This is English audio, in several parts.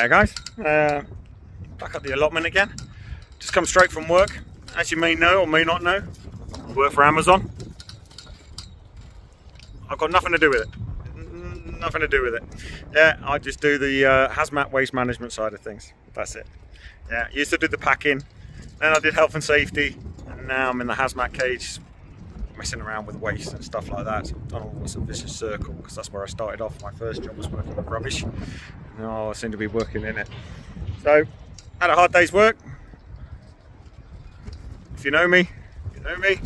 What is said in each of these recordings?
Hiya guys, back at the allotment again. Just come straight from work. As you may know or may not know, I work for Amazon. I've got nothing to do with it. Nothing to do with it. Yeah, I just do the hazmat waste management side of things. That's it. Yeah, used to do the packing, then I did health and safety, and now I'm in the hazmat cage messing around with waste and stuff like that. I've done almost a vicious circle because that's where I started off. My first job was working with rubbish. Now I seem to be working in it. So, had a hard day's work. If you know me, you know me.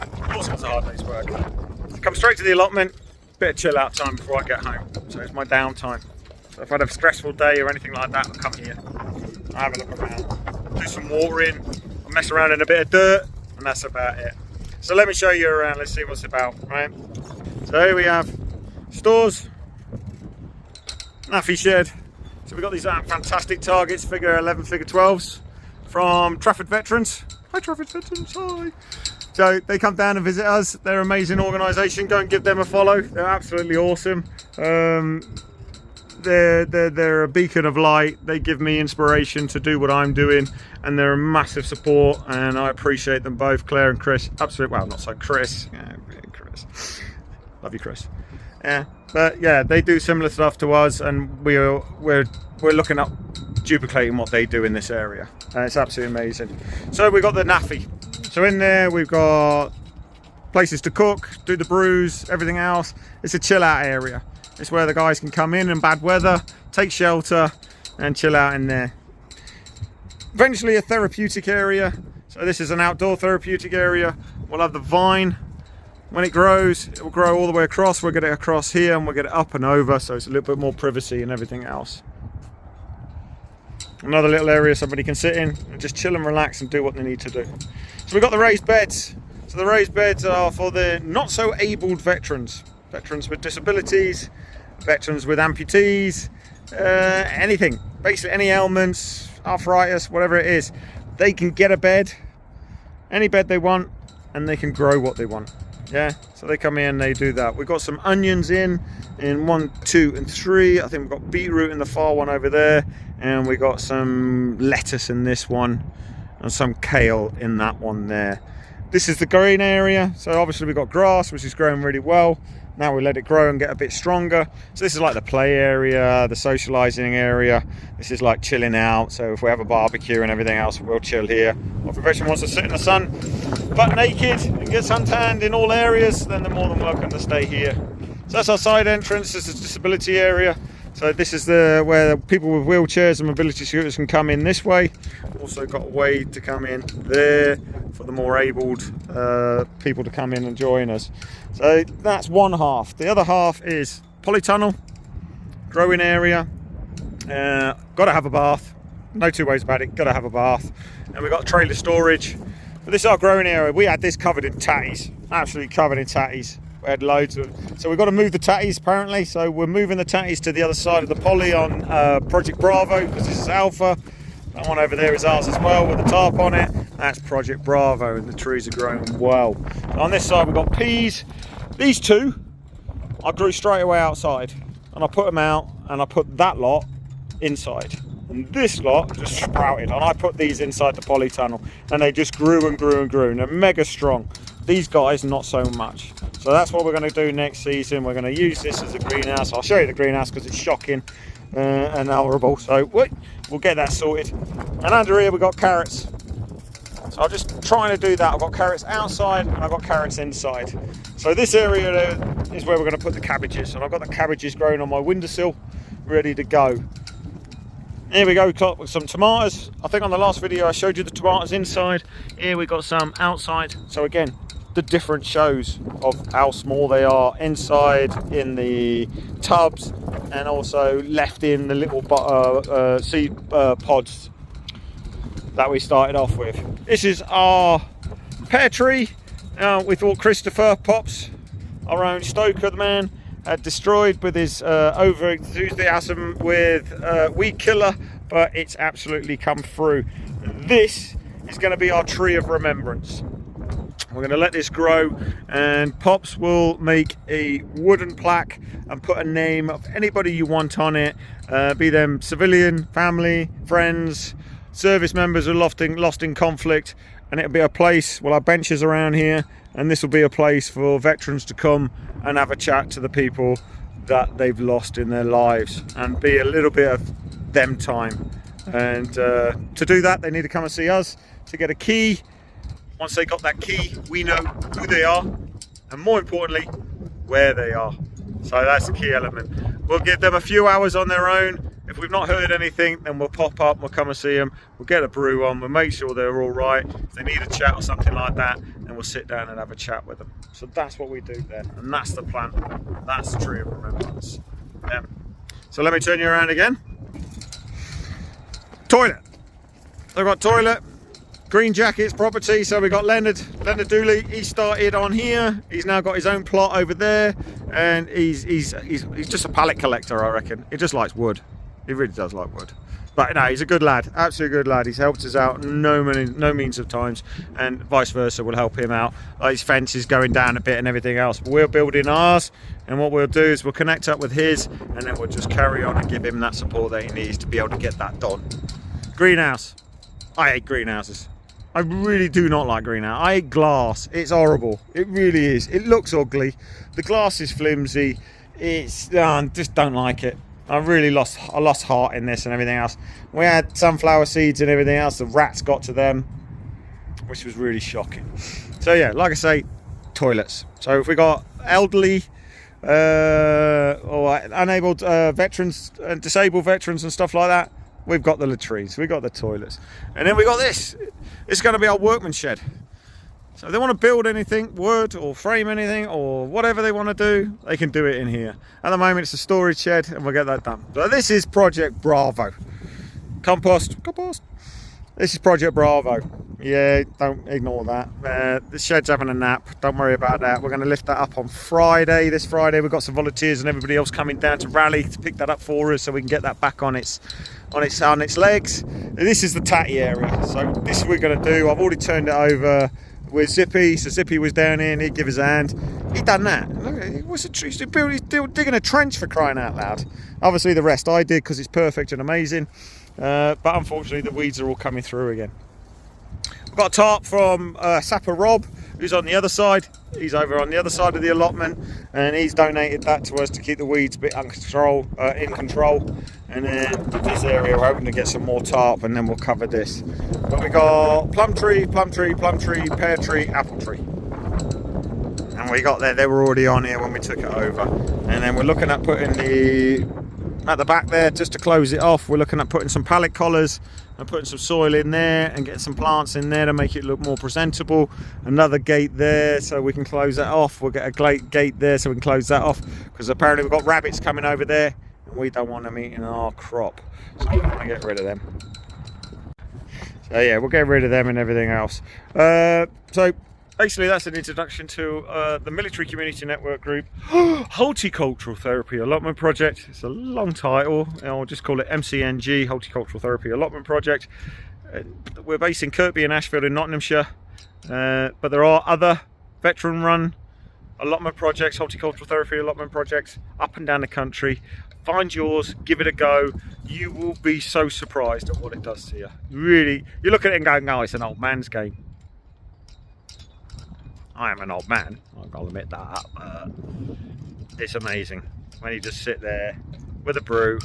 Of course it was a hard day's work. So come straight to the allotment, bit of chill out time before I get home. So it's my downtime. So if I had a stressful day or anything like that, I'll come here. I'll have a look around, do some watering, I'll mess around in a bit of dirt, and that's about it. So let me show you around, let's see what's about, right? So here we have stores, naffy shed. So we've got these fantastic targets, figure 11, figure 12s from Trafford Veterans. Hi Trafford Veterans, hi. So they come down and visit us. They're an amazing organisation. Go and give them a follow. They're absolutely awesome. They're a beacon of light. They give me inspiration to do what I'm doing, and they're a massive support, and I appreciate them both, Claire and Chris. Absolutely, well, not so Chris. Yeah, Chris. Love you, Chris. Yeah, but yeah, they do similar stuff to us, and we're looking at duplicating what they do in this area. It's absolutely amazing. So we've got the naffy. So in there we've got places to cook, do the brews, everything else. It's a chill out area. It's where the guys can come in bad weather, take shelter and chill out in there. Eventually a therapeutic area. So this is an outdoor therapeutic area. We'll have the vine. When it grows, it will grow all the way across. We'll get it across here and we'll get it up and over, so it's a little bit more privacy and everything else. Another little area somebody can sit in and just chill and relax and do what they need to do. So we've got the raised beds. So the raised beds are for the not so abled veterans. Veterans with disabilities, veterans with amputees, anything, basically any ailments, arthritis, whatever it is, they can get a bed, any bed they want, and they can grow what they want. Yeah, so they come in, they do that. We've got some onions in 1, 2 and 3. I think we've got beetroot in the far one over there, and we got some lettuce in this one, and some kale in that one there. This is the green area, so obviously we've got grass, which is growing really well. Now we let it grow and get a bit stronger. So this is like the play area, the socializing area. This is like chilling out. So if we have a barbecue and everything else, we'll chill here. Or if a veteran wants to sit in the sun, butt naked and get suntanned in all areas, then they're more than welcome to stay here. So that's our side entrance. This is the disability area. So this is where people with wheelchairs and mobility scooters can come in this way. Also got a way to come in there for the more abled people to come in and join us. So that's one half. The other half is polytunnel, growing area. Got to have a bath. No two ways about it. Got to have a bath. And we've got trailer storage. But this is our growing area. We had this covered in tatties, absolutely covered in tatties. We had loads of, so we've got to move the tatties apparently. So we're moving the tatties to the other side of the poly on Project Bravo, because this is Alpha. That one over there is ours as well with the tarp on it. That's Project Bravo, and the trees are growing well. On this side we've got peas. These two I grew straight away outside, and I put them out, and I put that lot inside. And this lot just sprouted, and I put these inside the polytunnel, and they just grew and grew and grew, and they're mega strong. These guys, not so much. So that's what we're going to do next season. We're going to use this as a greenhouse. I'll show you the greenhouse because it's shocking and horrible. So we'll get that sorted. And under here we've got carrots. So I'm just trying to do that. I've got carrots outside and I've got carrots inside. So this area is where we're going to put the cabbages. And I've got the cabbages growing on my windowsill, ready to go. Here we go, we've got some tomatoes. I think on the last video I showed you the tomatoes inside. Here we got some outside. So again, the different shows of how small they are inside in the tubs, and also left in the little seed pods that we started off with. This is our pear tree. We thought Christopher Pops, our own stoker, the man, had destroyed with his over enthusiasm with weed killer, but it's absolutely come through. This is going to be our tree of remembrance. We're going to let this grow, and Pops will make a wooden plaque and put a name of anybody you want on it, be them civilian, family, friends, service members who are lost in conflict, and it'll be a place, we'll have benches around here, and this will be a place for veterans to come and have a chat to the people that they've lost in their lives, and be a little bit of them time. And to do that, they need to come and see us to get a key. Once they got that key, we know who they are, and more importantly, where they are. So that's the key element. We'll give them a few hours on their own. If we've not heard anything, then we'll pop up, we'll come and see them, we'll get a brew on, we'll make sure they're all right. If they need a chat or something like that, then we'll sit down and have a chat with them. So that's what we do then, and that's the plan. That's the tree of remembrance. Yeah. So let me turn you around again. Toilet. They've got toilet. Green Jackets property, so we got Leonard Dooley. He started on here. He's now got his own plot over there, and he's just a pallet collector, I reckon. He just likes wood. He really does like wood. But no, he's a good lad, absolutely good lad. He's helped us out no means of times, and vice versa, we'll help him out. His fence is going down a bit and everything else. But we're building ours, and what we'll do is we'll connect up with his, and then we'll just carry on and give him that support that he needs to be able to get that done. Greenhouse. I hate greenhouses. I really do not like greenhouse. I hate glass. It's horrible. It really is. It looks ugly. The glass is flimsy. It's I just don't like it. I lost heart in this and everything else. We had sunflower seeds and everything else. The rats got to them, which was really shocking. So yeah, like I say, toilets. So if we got elderly or unable veterans, disabled veterans and stuff like that, we've got the latrines, we've got the toilets. And then we got this. It's going to be our workman shed. So if they want to build anything, wood or frame anything or whatever they want to do, they can do it in here. At the moment it's a storage shed, and we'll get that done. So this is Project Bravo. Compost. This is Project Bravo. Yeah, don't ignore that. The shed's having a nap. Don't worry about that. We're going to lift that up on Friday. This Friday we've got some volunteers and everybody else coming down to rally to pick that up for us, so we can get that back on its legs. And this is the tatty area. So this is what we're going to do. I've already turned it over with Zippy. So Zippy was down here and he'd give his hand. He'd done that. What's the tree? He's digging a trench, for crying out loud. Obviously the rest I did because it's perfect and amazing. But unfortunately the weeds are all coming through again. We've got a tarp from Sapper Rob, who's on the other side. He's over on the other side of the allotment, and he's donated that to us to keep the weeds a bit in control. And then this area we're hoping to get some more tarp, and then we'll cover this. But we got plum tree, pear tree, apple tree. And we got there, they were already on here when we took it over. And then we're looking at putting at the back there, just to close it off, we're looking at putting some pallet collars and putting some soil in there and getting some plants in there to make it look more presentable. Another gate there so we can close that off. We'll get a gate there so we can close that off, because apparently we've got rabbits coming over there and we don't want them eating our crop, so we want to get rid of them. So yeah, we'll get rid of them and everything else. So basically that's an introduction to the Military Community Network group Horticultural Therapy Allotment Project. It's a long title. I'll just call it MCNG, Horticultural Therapy Allotment Project. We're based in Kirkby and Ashfield in Nottinghamshire, but there are other veteran run allotment projects, horticultural therapy allotment projects up and down the country. Find yours, give it a go. You will be so surprised at what it does to you. Really, you look at it and go, no, it's an old man's game. I am an old man, I'll admit that, but it's amazing when you just sit there with a brew,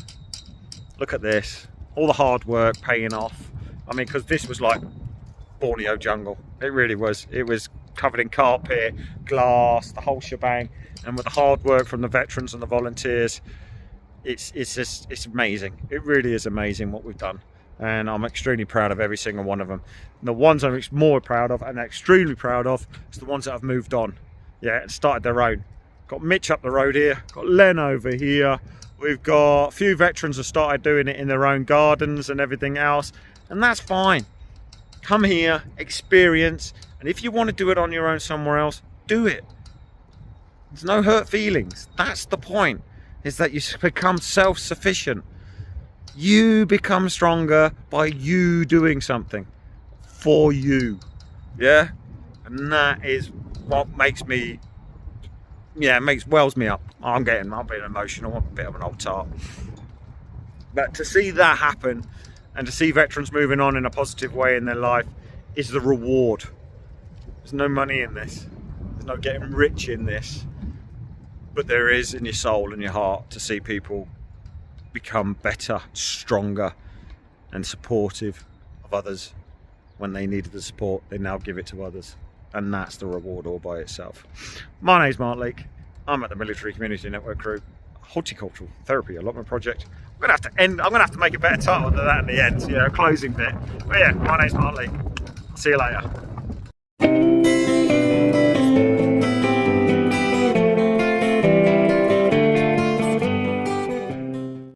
look at this, all the hard work paying off. I mean, because this was like Borneo jungle, it really was. It was covered in carpet, glass, the whole shebang, and with the hard work from the veterans and the volunteers, it's amazing. It really is amazing what we've done. And I'm extremely proud of every single one of them. And the ones I'm more proud of and extremely proud of is the ones that have moved on, yeah, and started their own. Got Mitch up the road here, got Len over here. We've got a few veterans that started doing it in their own gardens and everything else, and that's fine. Come here, experience, and if you want to do it on your own somewhere else, do it. There's no hurt feelings. That's the point, is that you become self-sufficient. You become stronger by you doing something for you, yeah? And that is what makes me, wells me up. I'm being emotional, I'm a bit of an old tart. But to see that happen and to see veterans moving on in a positive way in their life is the reward. There's no money in this. There's no getting rich in this. But there is in your soul and your heart to see people become better, stronger and supportive of others. When they needed the support, they now give it to others. And that's the reward all by itself. My name's Mark Lake. I'm at the Military Community Network Crew Horticultural Therapy Allotment Project. I'm gonna have to make a better title than that in the end, a closing bit. But yeah, my name's Mark Lake. See you later.